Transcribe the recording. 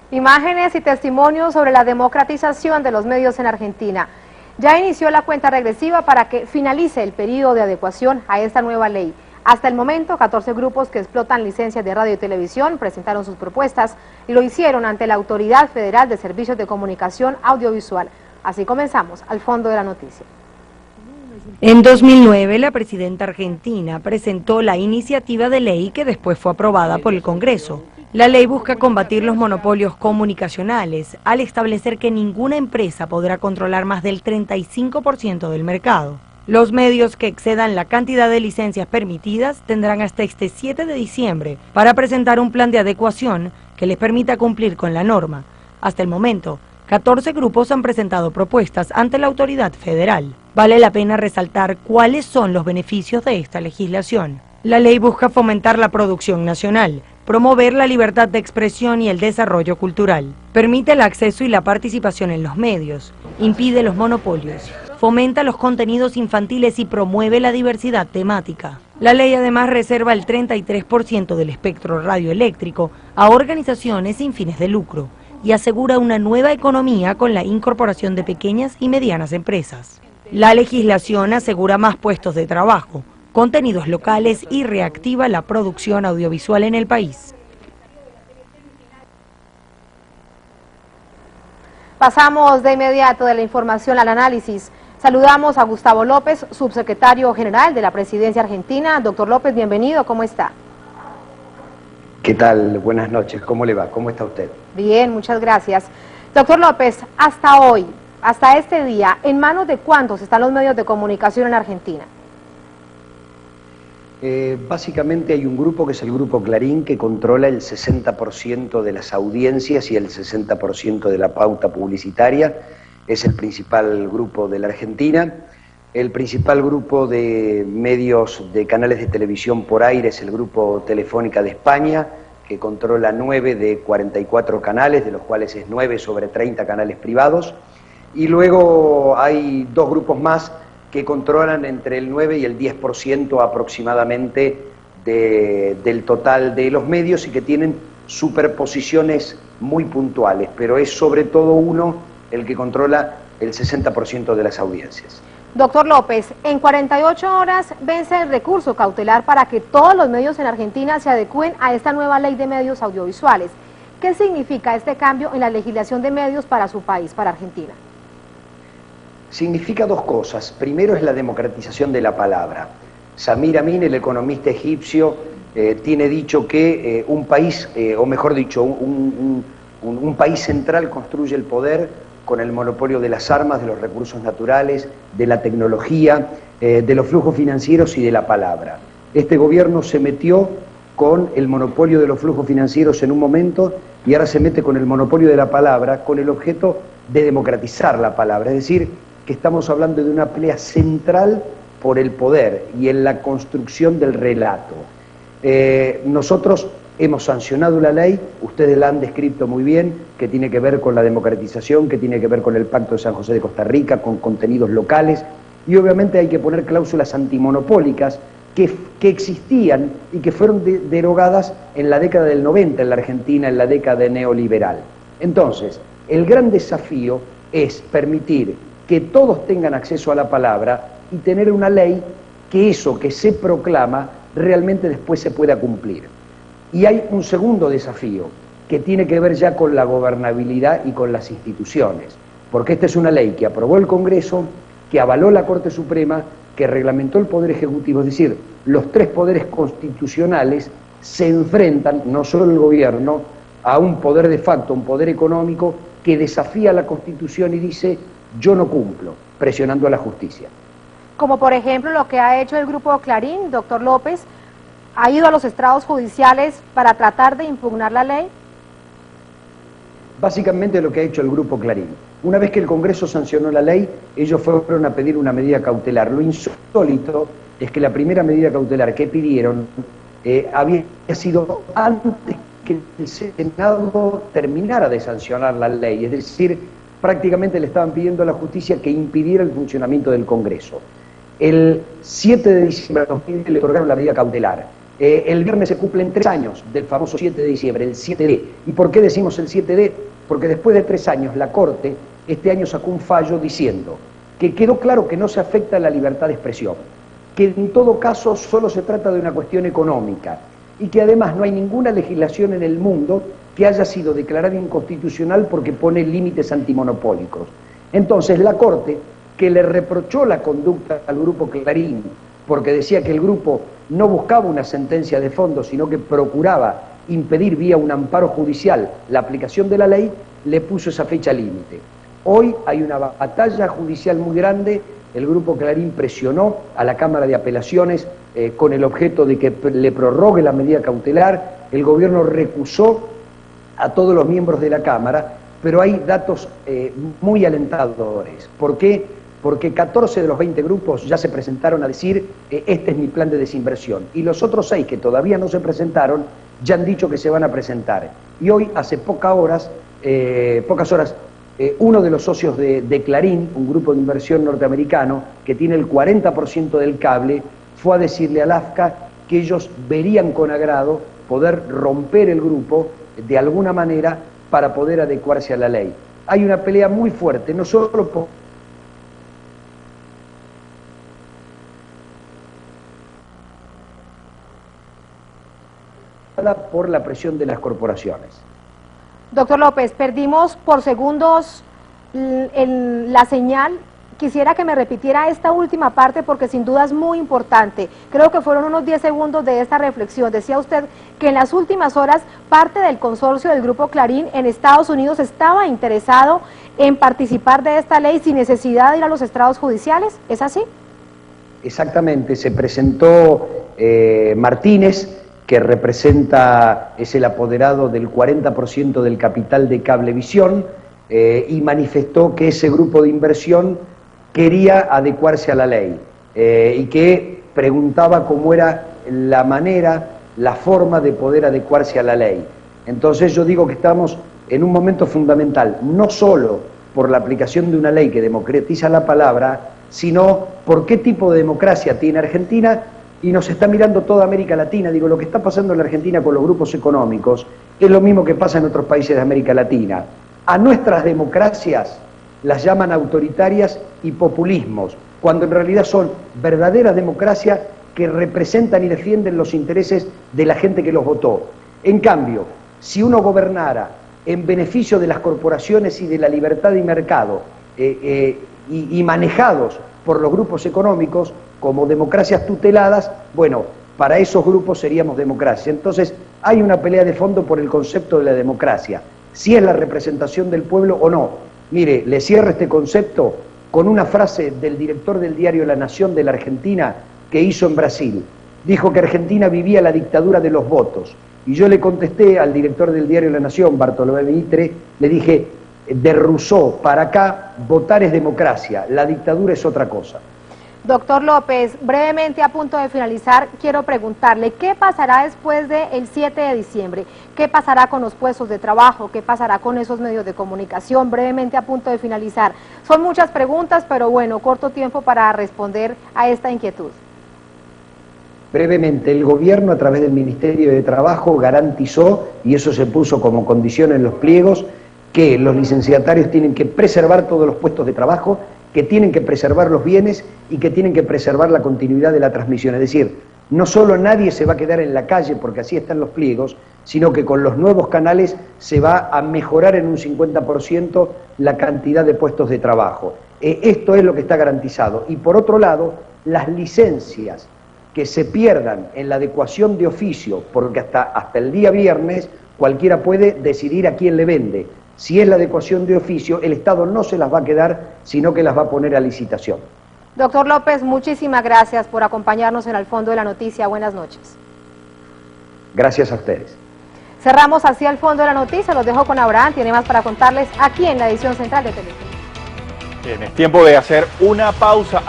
Imágenes y testimonios sobre la democratización de los medios en Argentina. Ya inició la cuenta regresiva para que finalice el periodo de adecuación a esta nueva ley. Hasta el momento, 14 grupos que explotan licencias de radio y televisión presentaron sus propuestas y lo hicieron ante la Autoridad Federal de Servicios de Comunicación Audiovisual. Así comenzamos al fondo de la noticia. En 2009, la presidenta argentina presentó la iniciativa de ley que después fue aprobada por el Congreso. La ley busca combatir los monopolios comunicacionales al establecer que ninguna empresa podrá controlar más del 35% del mercado. Los medios que excedan la cantidad de licencias permitidas tendrán hasta este 7 de diciembre para presentar un plan de adecuación que les permita cumplir con la norma. Hasta el momento, 14 grupos han presentado propuestas ante la autoridad federal. Vale la pena resaltar cuáles son los beneficios de esta legislación. La ley busca fomentar la producción nacional, promover la libertad de expresión y el desarrollo cultural. Permite el acceso y la participación en los medios, impide los monopolios, fomenta los contenidos infantiles y promueve la diversidad temática. La ley además reserva el 33% del espectro radioeléctrico a organizaciones sin fines de lucro y asegura una nueva economía con la incorporación de pequeñas y medianas empresas. La legislación asegura más puestos de trabajo, contenidos locales y reactiva la producción audiovisual en el país. Pasamos de inmediato de la información al análisis. Saludamos a Gustavo López, subsecretario general de la Presidencia Argentina. Doctor López, bienvenido, ¿cómo está? ¿Qué tal? Buenas noches, ¿cómo le va? ¿Cómo está usted? Bien, muchas gracias. Doctor López, hasta hoy, hasta este día, ¿en manos de cuántos están los medios de comunicación en Argentina? Básicamente hay un grupo que es el Grupo Clarín que controla el 60% de las audiencias y el 60% de la pauta publicitaria. Es el principal grupo de la Argentina. El principal grupo de medios de canales de televisión por aire es el Grupo Telefónica de España, que controla 9 de 44 canales, de los cuales es 9 sobre 30 canales privados. Y luego hay dos grupos más que controlan entre el 9 y el 10% aproximadamente del total de los medios y que tienen superposiciones muy puntuales, pero es sobre todo uno el que controla el 60% de las audiencias. Doctor López, en 48 horas vence el recurso cautelar para que todos los medios en Argentina se adecúen a esta nueva ley de medios audiovisuales. ¿Qué significa este cambio en la legislación de medios para su país, para Argentina? Significa dos cosas. Primero es la democratización de la palabra. Samir Amin, el economista egipcio, tiene dicho que un país, o mejor dicho, un país central construye el poder con el monopolio de las armas, de los recursos naturales, de la tecnología, de los flujos financieros y de la palabra. Este gobierno se metió con el monopolio de los flujos financieros en un momento y ahora se mete con el monopolio de la palabra con el objeto de democratizar la palabra, es decir, que estamos hablando de una pelea central por el poder y en la construcción del relato. Nosotros hemos sancionado la ley, ustedes la han descrito muy bien, que tiene que ver con la democratización, que tiene que ver con el Pacto de San José de Costa Rica, con contenidos locales, y obviamente hay que poner cláusulas antimonopólicas que existían y que fueron derogadas en la década del 90 en la Argentina, en la década neoliberal. Entonces, el gran desafío es permitir que todos tengan acceso a la palabra y tener una ley que eso que se proclama realmente después se pueda cumplir. Y hay un segundo desafío que tiene que ver ya con la gobernabilidad y con las instituciones, porque esta es una ley que aprobó el Congreso, que avaló la Corte Suprema, que reglamentó el Poder Ejecutivo, es decir, los tres poderes constitucionales se enfrentan, no solo el gobierno, a un poder de facto, un poder económico que desafía la Constitución y dice yo no cumplo, presionando a la justicia. Como por ejemplo lo que ha hecho el Grupo Clarín, doctor López, ¿ha ido a los estrados judiciales para tratar de impugnar la ley? Básicamente lo que ha hecho el Grupo Clarín. Una vez que el Congreso sancionó la ley, ellos fueron a pedir una medida cautelar. Lo insólito es que la primera medida cautelar que pidieron había sido antes que el Senado terminara de sancionar la ley, es decir, prácticamente le estaban pidiendo a la justicia que impidiera el funcionamiento del Congreso. El 7 de diciembre de 2000 le otorgaron la medida cautelar El viernes se cumplen 3 años del famoso 7 de diciembre, el 7D. ¿Y por qué decimos el 7D? Porque después de 3 años la Corte este año sacó un fallo diciendo que quedó claro que no se afecta la libertad de expresión, que en todo caso solo se trata de una cuestión económica y que además no hay ninguna legislación en el mundo que haya sido declarada inconstitucional porque pone límites antimonopólicos. Entonces la Corte, que le reprochó la conducta al grupo Clarín, porque decía que el grupo no buscaba una sentencia de fondo, sino que procuraba impedir vía un amparo judicial la aplicación de la ley, le puso esa fecha límite. Hoy hay una batalla judicial muy grande, el grupo Clarín presionó a la Cámara de Apelaciones con el objeto de que le prorrogue la medida cautelar, el gobierno recusó a todos los miembros de la Cámara, pero hay datos muy alentadores. ¿Por qué? Porque 14 de los 20 grupos ya se presentaron a decir este es mi plan de desinversión, y los otros 6 que todavía no se presentaron ya han dicho que se van a presentar. Y hoy, hace pocas horas, uno de los socios de Clarín, un grupo de inversión norteamericano que tiene el 40% del cable, fue a decirle al AFCA que ellos verían con agrado poder romper el grupo de alguna manera para poder adecuarse a la ley. Hay una pelea muy fuerte, no solo por la presión de las corporaciones. Doctor López, perdimos por segundos la señal. Quisiera que me repitiera esta última parte porque sin duda es muy importante. Creo que fueron unos 10 segundos de esta reflexión. Decía usted que en las últimas horas parte del consorcio del Grupo Clarín en Estados Unidos estaba interesado en participar de esta ley sin necesidad de ir a los estrados judiciales. ¿Es así? Exactamente. Se presentó Martínez, que es el apoderado del 40% del capital de Cablevisión, y manifestó que ese grupo de inversión quería adecuarse a la ley y que preguntaba cómo era la manera, la forma de poder adecuarse a la ley. Entonces yo digo que estamos en un momento fundamental, no solo por la aplicación de una ley que democratiza la palabra, sino por qué tipo de democracia tiene Argentina, y nos está mirando toda América Latina. Digo, lo que está pasando en la Argentina con los grupos económicos es lo mismo que pasa en otros países de América Latina. A nuestras democracias las llaman autoritarias y populismos, cuando en realidad son verdaderas democracias que representan y defienden los intereses de la gente que los votó. En cambio, si uno gobernara en beneficio de las corporaciones y de la libertad de mercado y manejados por los grupos económicos como democracias tuteladas, bueno, para esos grupos seríamos democracia. Entonces hay una pelea de fondo por el concepto de la democracia, si es la representación del pueblo o no. Mire, le cierro este concepto con una frase del director del diario La Nación de la Argentina que hizo en Brasil. Dijo que Argentina vivía la dictadura de los votos. Y yo le contesté al director del diario La Nación, Bartolomé Mitre, le dije, de Rousseau para acá, votar es democracia, la dictadura es otra cosa. Doctor López, brevemente a punto de finalizar, quiero preguntarle, ¿qué pasará después del 7 de diciembre? ¿Qué pasará con los puestos de trabajo? ¿Qué pasará con esos medios de comunicación? Brevemente a punto de finalizar. Son muchas preguntas, pero bueno, corto tiempo para responder a esta inquietud. Brevemente, el gobierno a través del Ministerio de Trabajo garantizó, y eso se puso como condición en los pliegos, que los licenciatarios tienen que preservar todos los puestos de trabajo, que tienen que preservar los bienes y que tienen que preservar la continuidad de la transmisión. Es decir, no solo nadie se va a quedar en la calle porque así están los pliegos, sino que con los nuevos canales se va a mejorar en un 50% la cantidad de puestos de trabajo. Esto es lo que está garantizado. Y por otro lado, las licencias que se pierdan en la adecuación de oficio, porque hasta el día viernes cualquiera puede decidir a quién le vende. Si es la adecuación de oficio, el Estado no se las va a quedar, sino que las va a poner a licitación. Doctor López, muchísimas gracias por acompañarnos en Al Fondo de la Noticia. Buenas noches. Gracias a ustedes. Cerramos así Al Fondo de la Noticia. Los dejo con Abraham. Tiene más para contarles aquí en la edición central de Televisión. Bien, es tiempo de hacer una pausa.